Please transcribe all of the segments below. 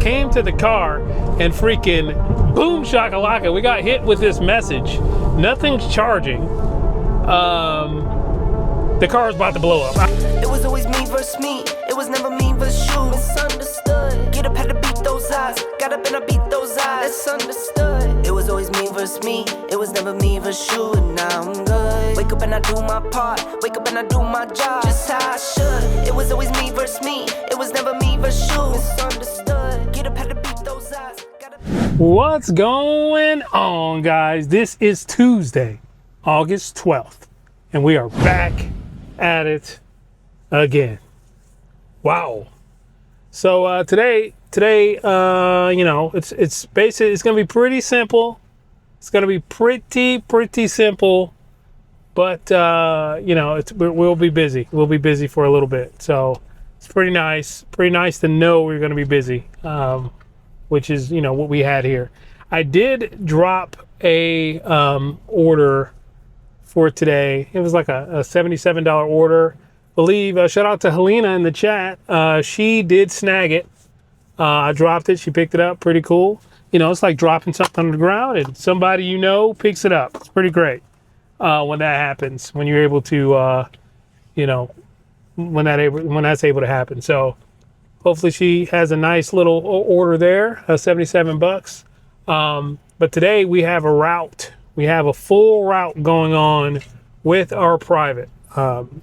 came to the car and freaking boom shakalaka, we got hit with this message. Nothing's charging. The car's about to blow up. It was always me versus me. It was never me versus you. Misunderstood. Get up, had to beat those eyes. Got up and I beat those eyes. It's understood. It was always me versus me. It was never me versus you. And now I'm good. Wake up and I do my part. Wake up and I do my job. Just how I should. It was always me versus me. It was never me versus you. Misunderstood. Get up, had to beat those eyes. What's going on, guys? This is Tuesday, August 12th, and we are back at it again. Wow. So today, you know, it's basically, it's gonna be pretty simple. It's gonna be pretty simple, but you know, we'll be busy. We'll be busy for a little bit. So it's pretty nice to know we're gonna be busy, which is, you know, what we had here. I did drop a order for today. It was like a $77 order. Shout out to Helena in the chat. She did snag it. I dropped it. She picked it up. Pretty cool. You know, it's like dropping something on the ground and somebody you know picks it up. It's pretty great when that happens. When you're able to, you know, when that's able to happen. So hopefully she has a nice little order there. 77 bucks. But today we have a route. We have a full route going on with our private.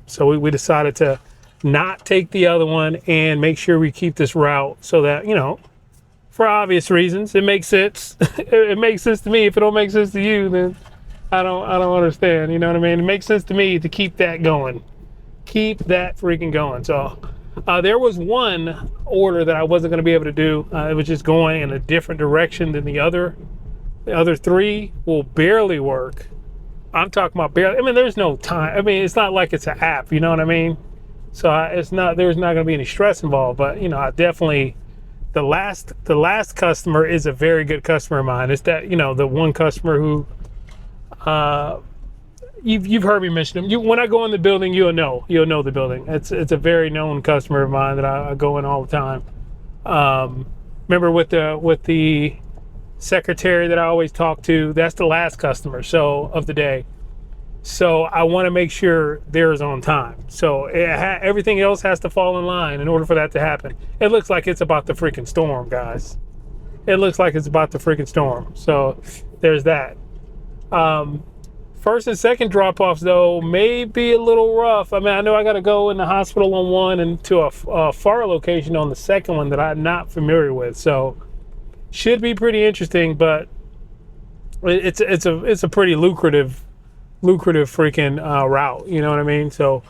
So we decided to not take the other one and make sure we keep this route so that, you know, for obvious reasons, it makes sense. It makes sense to me. If it don't make sense to you, then I don't understand. You know what I mean? It makes sense to me to keep that going. Keep that freaking going. So there was one order that I wasn't going to be able to do. It was just going in a different direction than the other. The other three will barely work. I'm talking about barely. I mean, there's no time. I mean, it's not like it's an app. You know what I mean? So there's not going to be any stress involved. But you know, I definitely the last customer is a very good customer of mine. It's that, you know, the one customer who you've heard me mention him. When I go in the building, you'll know the building. It's a very known customer of mine that I go in all the time. Remember with the secretary that I always talk to, that's the last customer of the day. So I want to make sure theirs on time. So everything else has to fall in line in order for that to happen. It looks like it's about to freaking storm, guys. It looks like it's about to freaking storm. So there's that. First and second drop-offs though may be a little rough. I mean, I know I got to go in the hospital on one and to a far location on the second one that I'm not familiar with. So should be pretty interesting, but it's a pretty lucrative freaking route. You know what I mean? So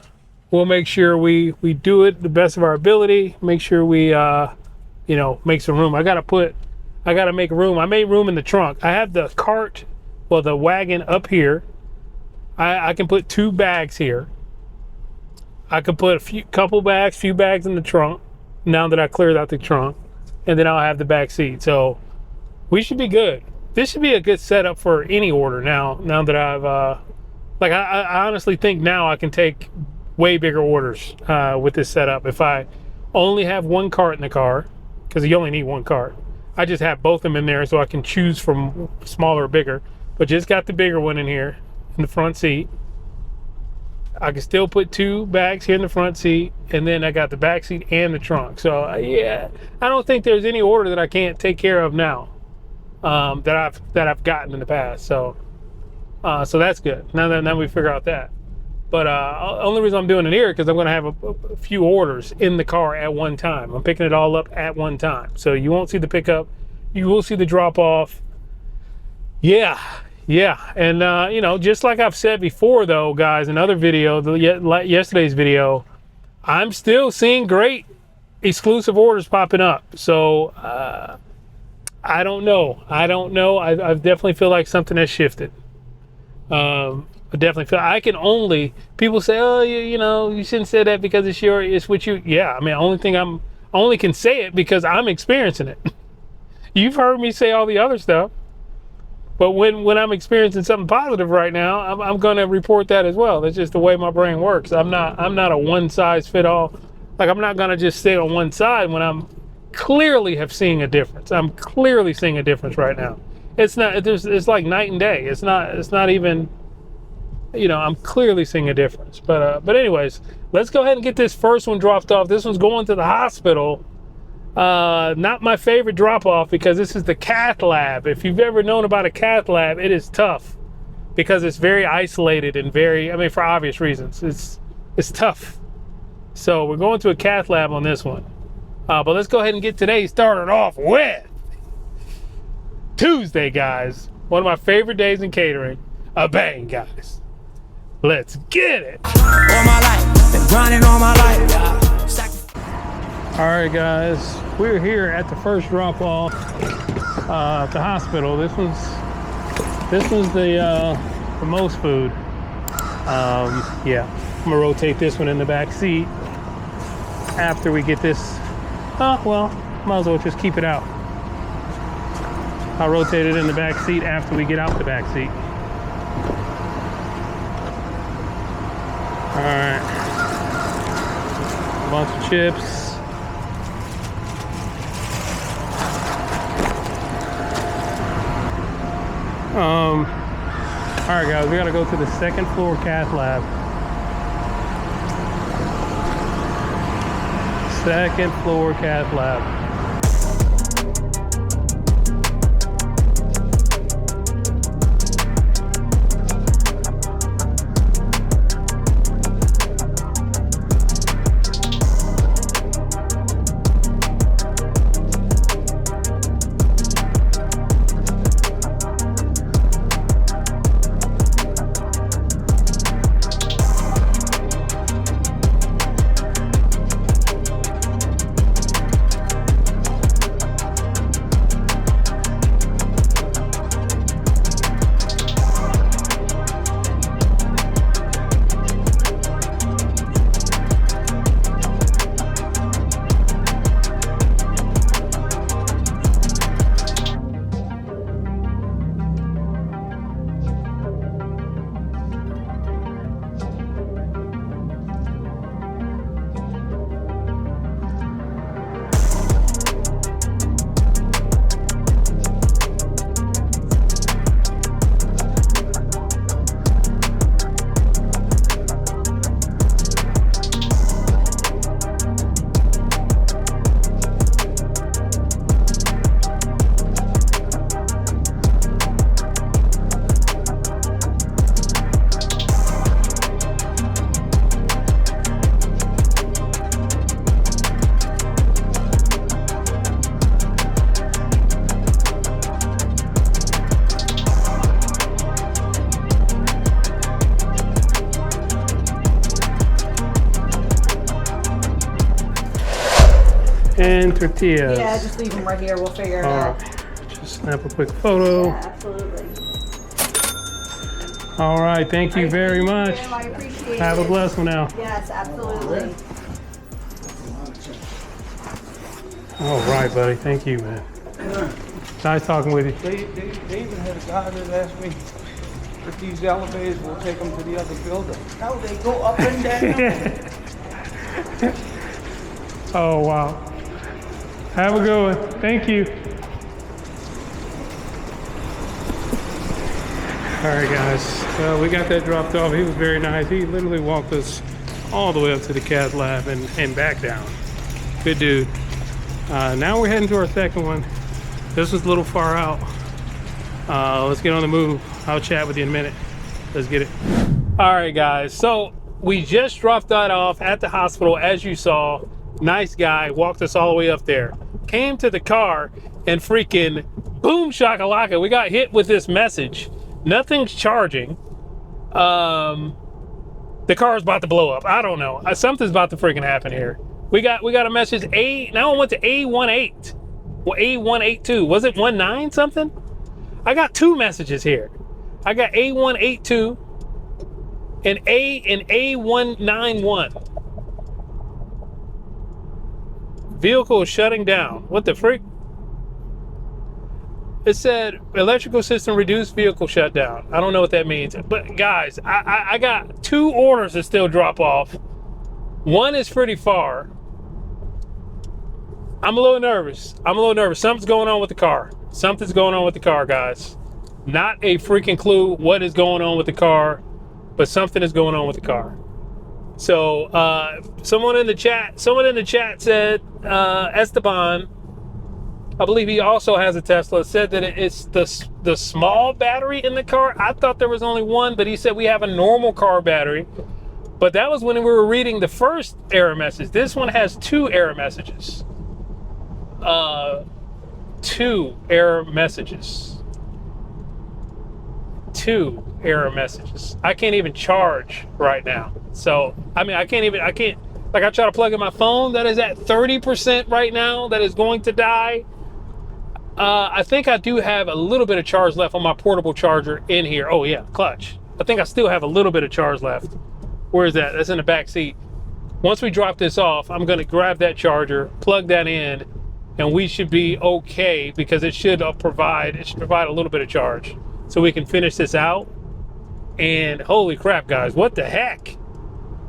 we'll make sure we do it the best of our ability. Make sure we you know, make some room. I gotta make room. I made room in the trunk. I have the cart, well, the wagon up here. I can put 2 bags here. I can put few bags in the trunk now that I cleared out the trunk. And then I'll have the back seat. So we should be good. This should be a good setup for any order now that I've, I honestly think now I can take way bigger orders with this setup. If I only have one cart in the car, because you only need one cart, I just have both of them in there so I can choose from smaller or bigger. But just got the bigger one in here in the front seat. I can still put 2 bags here in the front seat, and then I got the back seat and the trunk. So yeah, I don't think there's any order that I can't take care of now that I've gotten in the past. So so that's good. Now we figure out that. But only reason I'm doing it here because I'm going to have a few orders in the car at one time. I'm picking it all up at one time. So you won't see the pickup. You will see the drop off. Yeah. And you know, just like I've said before though, guys, in other video, yesterday's video, I'm still seeing great exclusive orders popping up. So I don't know. I definitely feel like something has shifted. I definitely feel people say, oh, you know, you shouldn't say that because it's with you. Yeah, I mean, I only can say it because I'm experiencing it. You've heard me say all the other stuff. But when I'm experiencing something positive right now, I'm going to report that as well. That's just the way my brain works. I'm not a one size fit all. Like, I'm not going to just stay on one side when I'm clearly have seen a difference. I'm clearly seeing a difference right now. It's not, it's like night and day. It's not even, you know, I'm clearly seeing a difference. But anyways, let's go ahead and get this first one dropped off. This one's going to the hospital. Not my favorite drop off because this is the cath lab. If you've ever known about a cath lab, it is tough because it's very isolated and very, I mean, for obvious reasons, it's tough. So we're going to a cath lab on this one. But let's go ahead and get today started off with Tuesday, guys. One of my favorite days in catering. A bang, guys. Let's get it. All my life, been grinding all my life. All right, guys. We're here at the first drop off at the hospital. This was the most food. Yeah, I'm gonna rotate this one in the back seat after we get this. Well, might as well just keep it out. I'll rotate it in the back seat after we get out the back seat. All right. A bunch of chips. All right, guys, we gotta go to the second floor cath lab. Second floor cath lab. And tortillas. Yeah, just leave them right here. We'll figure it out. Right. Just snap a quick photo. Yeah, absolutely. All right, thank you very much. Ma'am, I appreciate Have a it. blessed one now. Yes, absolutely. All right, buddy. Thank you, man. Nice talking with you. They even had a guy that asked me if these elevators will take them to the other building. How they go up and down? Oh, wow. Have a good one. Thank you. All right, guys. We got that dropped off. He was very nice. He literally walked us all the way up to the cath lab and back down. Good dude. Now we're heading to our second one. This was a little far out. Let's get on the move. I'll chat with you in a minute. Let's get it. All right, guys. So we just dropped that off at the hospital, as you saw. Nice guy, walked us all the way up there. Came to the car and freaking boom shakalaka. We got hit with this message. Nothing's charging. The car's about to blow up. I don't know. Something's about to freaking happen here. We got a message. Now I went to A18. Well, A182. Was it 19 something? I got two messages here. I got A182 and A191. Vehicle is shutting down. What the freak? It said electrical system reduced, vehicle shut down. I don't know what that means. But guys, I got two orders that still drop off. One is pretty far. I'm a little nervous. Something's going on with the car. Something's going on with the car, guys. Not a freaking clue what is going on with the car, but something is going on with the car. So someone in the chat said Esteban, I believe he also has a Tesla, said that it's the small battery in the car. I thought there was only one, but he said we have a normal car battery. But that was when we were reading the first error message. This one has 2 error messages. 2 error messages. 2 error messages. I can't even charge right now. So, I mean, I can't, like I try to plug in my phone that is at 30% right now that is going to die. I think I do have a little bit of charge left on my portable charger in here. Oh yeah, clutch. I think I still have a little bit of charge left. Where is that? That's in the back seat. Once we drop this off, I'm gonna grab that charger, plug that in, and we should be okay because it should provide a little bit of charge. So we can finish this out. And holy crap, guys, what the heck?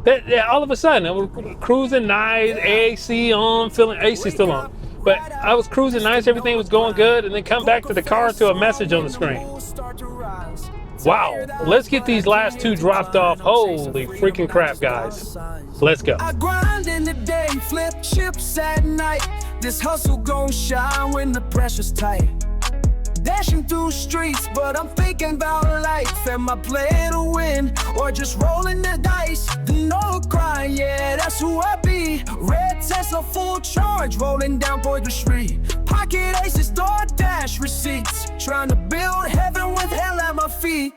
That all of a sudden, I was cruising nice, AC on, feeling AC still on. But I was cruising nice, everything was going good, and then come back to the car to a message on the screen. Wow, let's get these last 2 dropped off. Holy freaking crap, guys. Let's go. I grind in the day, flip chips at night. This hustle gon' shine when the pressure's tight. Dashing through streets, but I'm thinking about life. Am I playing to win or just rolling the dice? The Nola Grind, yeah, that's who I be. Red Tesla full charge, rolling down Boyd Street. Pocket aces, DoorDash receipts. Trying to build heaven with hell at my feet.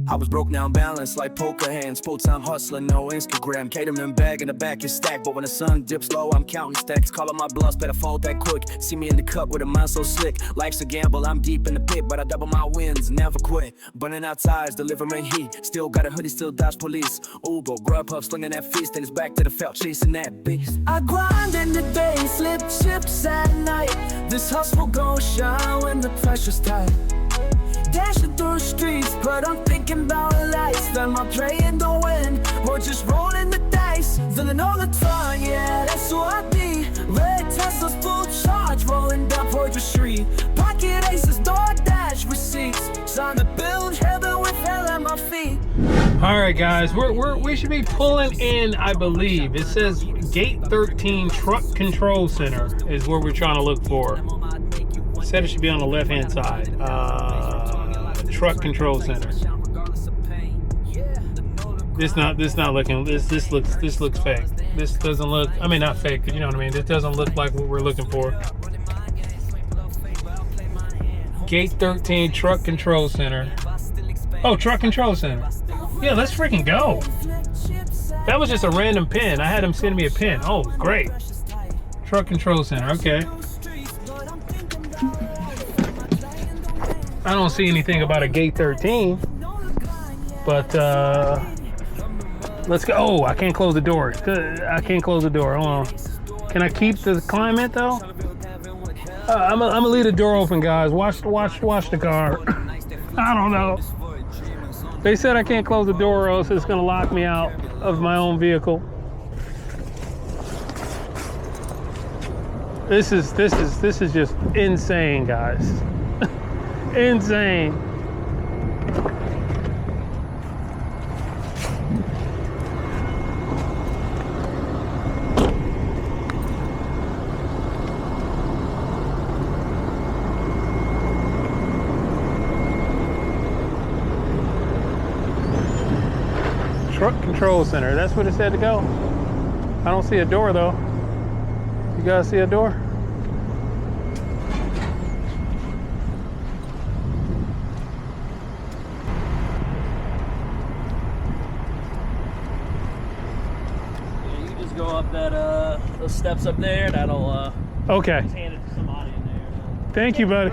I was broke, now I'm balanced like poker hands. Full-time hustling, no Instagram. Catering bag in the back is stacked, but when the sun dips low, I'm counting stacks. Calling my bluffs, better fold that quick. See me in the cup with a mind so slick. Life's a gamble, I'm deep in the pit, but I double my wins, never quit. Burning out tires, delivering heat. Still got a hoodie, still dodge police. Uber, Grubhub, slinging that feast, then it's back to the felt, chasing that beast. I grind in the day, flip chips at night. This hustle gon' shine when the pressure's tight. Dashing through streets, but I'm thinking about life. Am I playing to win or just rolling the dice? The Nola Grind, yeah, that's who I be. Red Tesla's full charge, rolling down Boyd Street. Pocket aces, DoorDash receipts. Trying to build heaven with hell at my feet. All right, guys, we should be pulling in, I believe. It says Gate 13 Truck Control Center is where we're trying to look for. It said it should be on the left-hand side. Truck Control Center. This looks fake. This doesn't look, I mean, not fake, but you know what I mean. This doesn't look like what we're looking for. Gate 13 Truck Control Center. Oh, Truck Control Center. Yeah, let's freaking go. That was just a random pin. I had him send me a pin. Oh, great. Truck Control Center, okay. I don't see anything about a Gate 13, but let's go. Oh, I can't close the door. I can't close the door. Hold on. Can I keep the climate though? I'm gonna leave the door open, guys. Watch the car. I don't know. They said I can't close the door, or else it's gonna lock me out of my own vehicle. This is just insane, guys. Insane. Truck Control Center. That's what it said to go. I don't see a door though. You guys see a door? Go up that those steps up there. That'll Okay. just hand it to somebody in there. Thank you, buddy.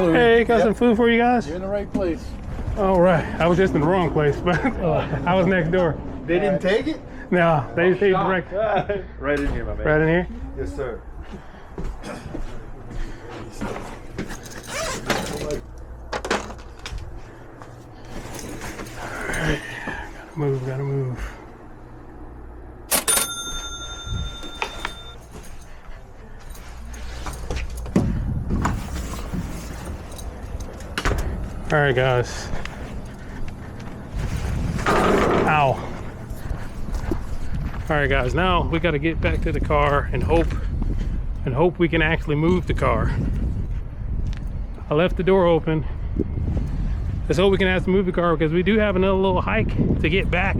Hello. Hey, got some food for you guys? You're in the right place. All right. I was just in the wrong place, but I was next door. They didn't take it? No, they direct. Right in here, my man. Right in here? Yes, sir. Gotta move. All right, guys. Ow. All right, guys, now we got to get back to the car and hope we can actually move the car. I left the door open. Let's hope we can have to move the car because we do have another little hike to get back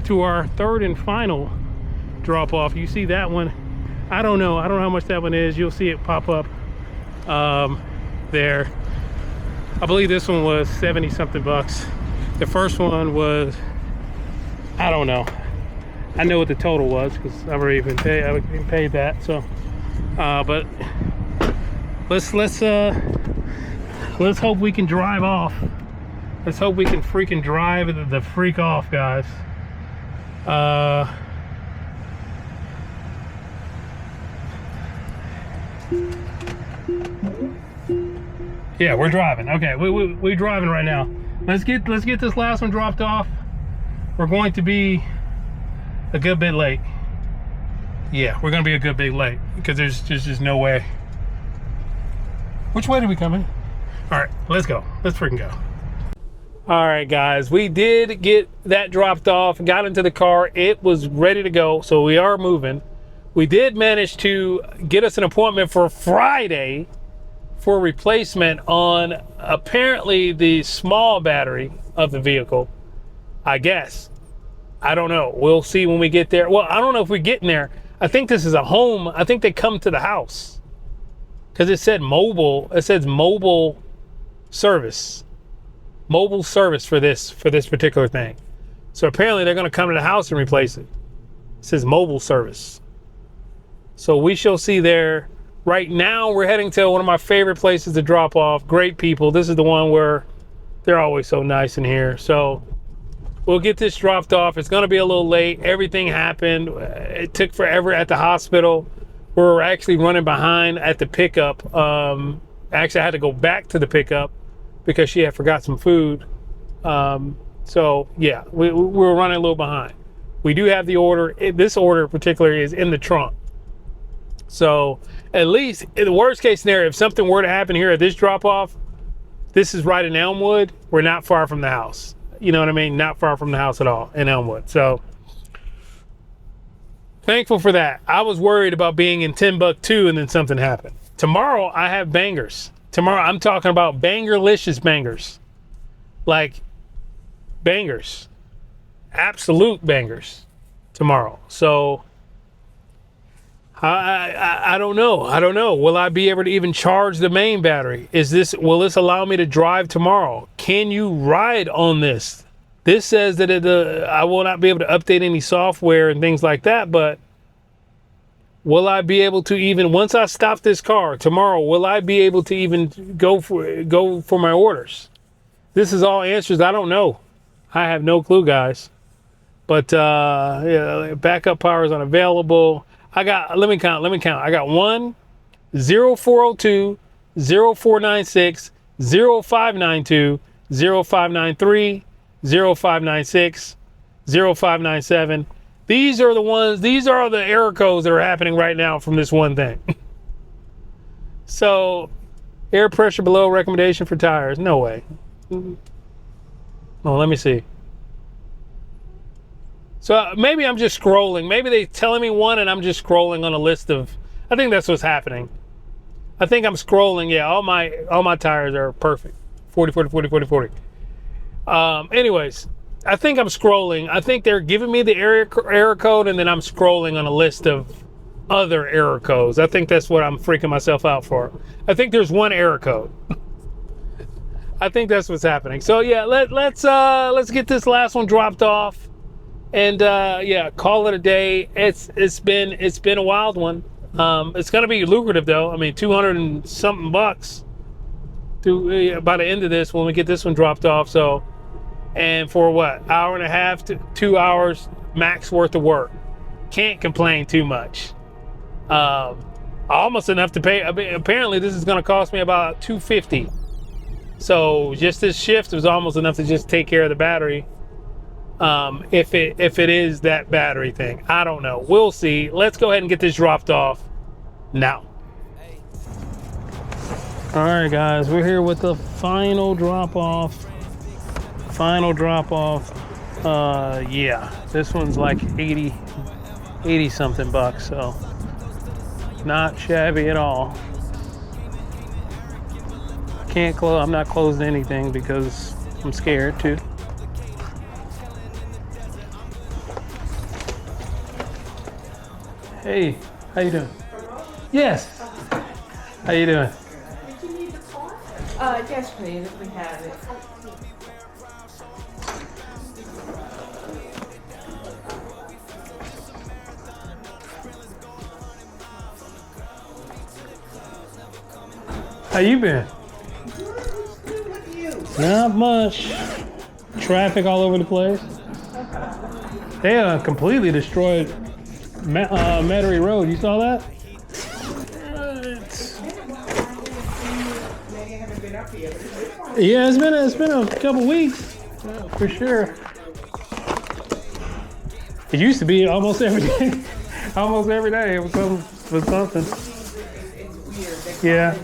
to our third and final drop off. You see that one? I don't know how much that one is. You'll see it pop up there. I believe this one was 70 something bucks. The first one was, I don't know. I know what the total was because I've already been paid that. So, but let's hope we can drive off. Let's hope we can freaking drive the freak off, guys. Yeah, we're driving. Okay, we're driving right now. Let's get this last one dropped off. We're going to be a good bit late. Yeah, we're gonna be a good bit late because there's just no way. Which way did we come in? All right, let's go. Let's freaking go. All right, guys, we did get that dropped off, got into the car. It was ready to go, so we are moving. We did manage to get us an appointment for Friday for replacement on apparently the small battery of the vehicle, I guess. I don't know. We'll see when we get there. Well, I don't know if we're getting there. I think this is a home. I think they come to the house because it said mobile. It says mobile service. Mobile service for this particular thing. So apparently they're going to come to the house and replace it. It says mobile service. So we shall see there. Right now we're heading to one of my favorite places to drop off. Great people. This is the one where they're always so nice in here. So we'll get this dropped off. It's going to be a little late. Everything happened. It took forever at the hospital. We're actually running behind at the pickup. Actually, I had to go back to the pickup because she had forgot some food. So yeah, we're running a little behind. We do have the order. This order in particular is in the trunk. So at least in the worst case scenario, if something were to happen here at this drop off, this is right in Elmwood. We're not far from the house. You know what I mean? Not far from the house at all in Elmwood. So thankful for that. I was worried about being in Timbuktu and then something happened. Tomorrow I have bangers. Tomorrow I'm talking about bangerlicious bangers. Like bangers. Absolute bangers tomorrow. So I don't know. I don't know. Will I be able to even charge the main battery? Will this allow me to drive tomorrow? Can you ride on this? This says that I will not be able to update any software and things like that, but will I be able to even, once I stop this car tomorrow, will I be able to even go for my orders? This is all answers I don't know. I have no clue, guys. But yeah, backup power is unavailable. Let me count. I got 1, 0402, 0496, 0592, 0593, 0596, 0597. These are the error codes that are happening right now from this one thing. So, air pressure below recommendation for tires. No way. Oh, let me see. So maybe I'm just scrolling. Maybe they're telling me one and I'm just scrolling on a list of, I think that's what's happening. I think I'm scrolling. Yeah, all my tires are perfect. 40, 40, 40, 40, 40. Anyways, I think I'm scrolling. I think they're giving me the error code and then I'm scrolling on a list of other error codes. I think that's what I'm freaking myself out for. I think there's one error code. I think that's what's happening. So yeah, let's get this last one dropped off. And yeah, call it a day. It's been a wild one. It's gonna be lucrative though. I mean, 200 and something bucks through by the end of this when we get this one dropped off. So, and for what, hour and a half to 2 hours max worth of work. Can't complain too much. Almost enough to pay. I mean, apparently this is going to cost me about $250. So just this shift was almost enough to just take care of the battery. If it is that battery thing, I don't know. We'll see. Let's go ahead and get this dropped off now. All right, guys, we're here with the final drop off. Yeah, this one's like 80 something bucks, so not shabby at all. Can't close. I'm not closing anything because I'm scared too. Hey, how you doing? Yes. How you doing? Did you need the car? Yes, please, if we have it. How you been? Not much. Traffic all over the place. They completely destroyed Metairie Road. You saw that? Yeah, it's been a couple weeks for sure. It used to be almost every day. Almost every day it was something. Yeah.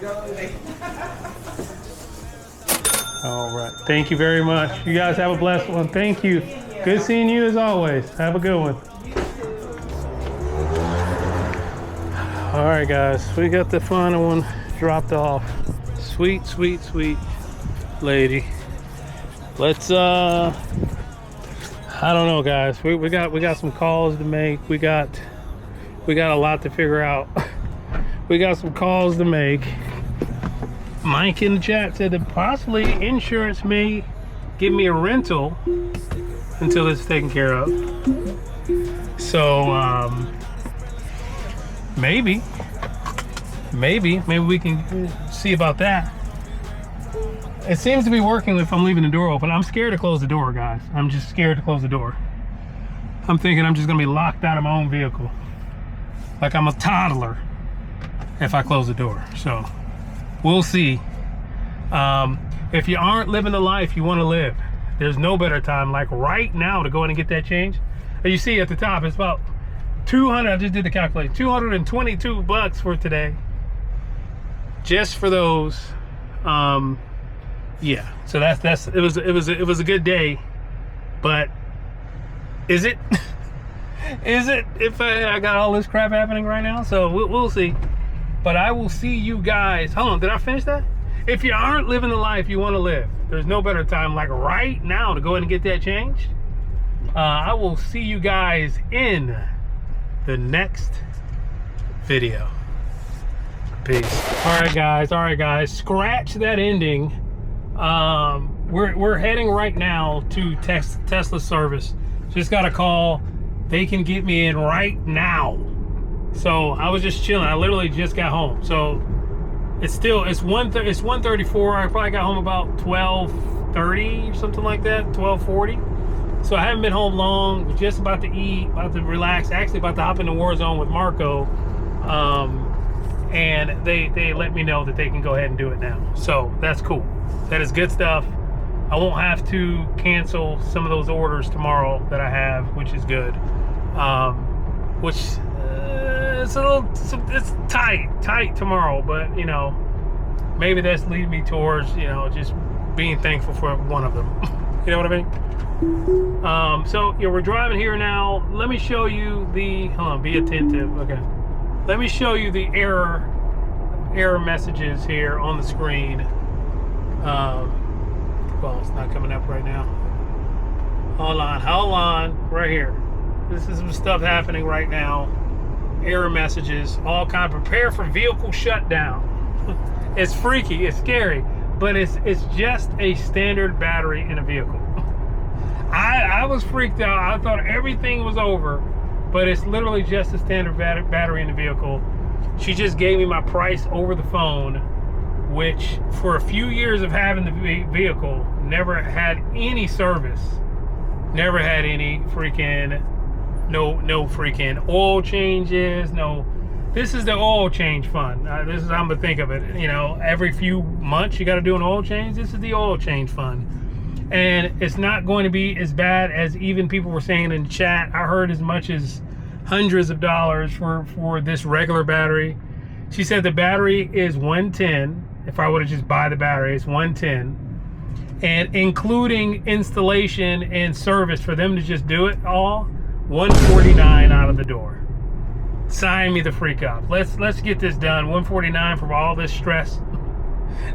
All right. Thank you very much. You guys have a blessed one. Thank you. Good seeing you as always. Have a good one. All right, guys. We got the final one dropped off. Sweet, sweet, sweet lady. Let's I don't know, guys. We got some calls to make. We got a lot to figure out. We got some calls to make. Mike in the chat said that possibly insurance may give me a rental until it's taken care of. So maybe we can see about that. It seems to be working if I'm leaving the door open. I'm scared to close the door, guys. I'm just scared to close the door. I'm thinking I'm just gonna be locked out of my own vehicle, like I'm a toddler if I close the door. So we'll see. If you aren't living the life you want to live, there's no better time like right now to go in and get that change. And you see at the top, it's about 200. I just did the calculation. 222 bucks for today, just for those. Yeah. So it was a good day, but is it? Is it? If I got all this crap happening right now, so we'll see. But I will see you guys. Hold on, did I finish that? If you aren't living the life you want to live, there's no better time like right now to go ahead and get that changed. I will see you guys in the next video. Peace. All right, guys. Scratch that ending. We're heading right now to Tesla service. Just got a call. They can get me in right now. So I was just chilling. I literally just got home. So it's 1:34. I probably got home about 12:30 or something like that, 12:40. So I haven't been home long. Just about to eat, about to relax. Actually about to hop into Warzone with Marco. And they let me know that they can go ahead and do it now. So that's cool. That is good stuff. I won't have to cancel some of those orders tomorrow that I have, which is good. It's tight tomorrow, but you know, maybe that's leading me towards, you know, just being thankful for one of them. You know what I mean? So yeah, we're driving here now. Let me show you the, hold on, be attentive. Okay. Let me show you the error messages here on the screen. Well, it's not coming up right now. Hold on, right here. This is some stuff happening right now. Error messages, all kind. Prepare for vehicle shutdown. It's freaky, it's scary, but it's just a standard battery in a vehicle. I was freaked out. I thought everything was over, but it's literally just a standard battery in the vehicle. She just gave me my price over the phone. which for a few years of having the vehicle, never had any service, never had any freaking, no freaking oil changes, no. This is the oil change fund. This is how I'm gonna think of it. You know, every few months you got to do an oil change. This is the oil change fund, and it's not going to be as bad as even people were saying in chat. I heard as much as hundreds of dollars for this regular battery. She said the battery is $110. If I would have just buy the battery, it's $110, and including installation and service for them to just do it all, $149 out of the door. Sign me the freak up. Let's get this done. $149 for all this stress.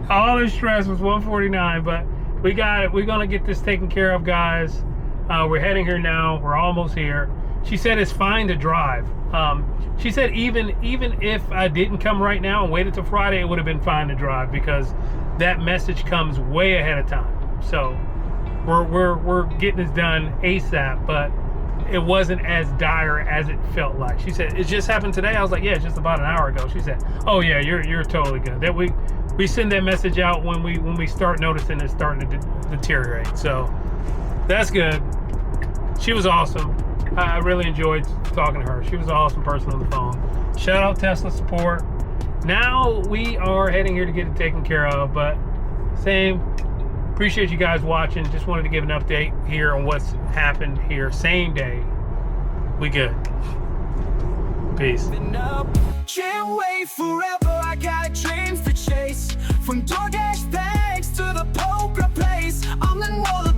All this stress was $149, but we got it. We're gonna get this taken care of, guys. We're heading here now. We're almost here. She said it's fine to drive. She said even if I didn't come right now and waited till Friday, it would have been fine to drive because that message comes way ahead of time. So we're getting this done ASAP, but it wasn't as dire as it felt like. She said it just happened today. I was like, yeah, just about an hour ago. She said, oh yeah, you're totally good. That we send that message out when we start noticing it's starting to deteriorate. So that's good. She was awesome. I really enjoyed talking to her. She was an awesome person on the phone. Shout out Tesla support. Now we are heading here to get it taken care of, but same. Appreciate you guys watching. Just wanted to give an update here on what's happened here. Same day. We good. Peace. Can't wait forever. I got dreams to chase. From DoorDash bags to the poker place. I'm the Nola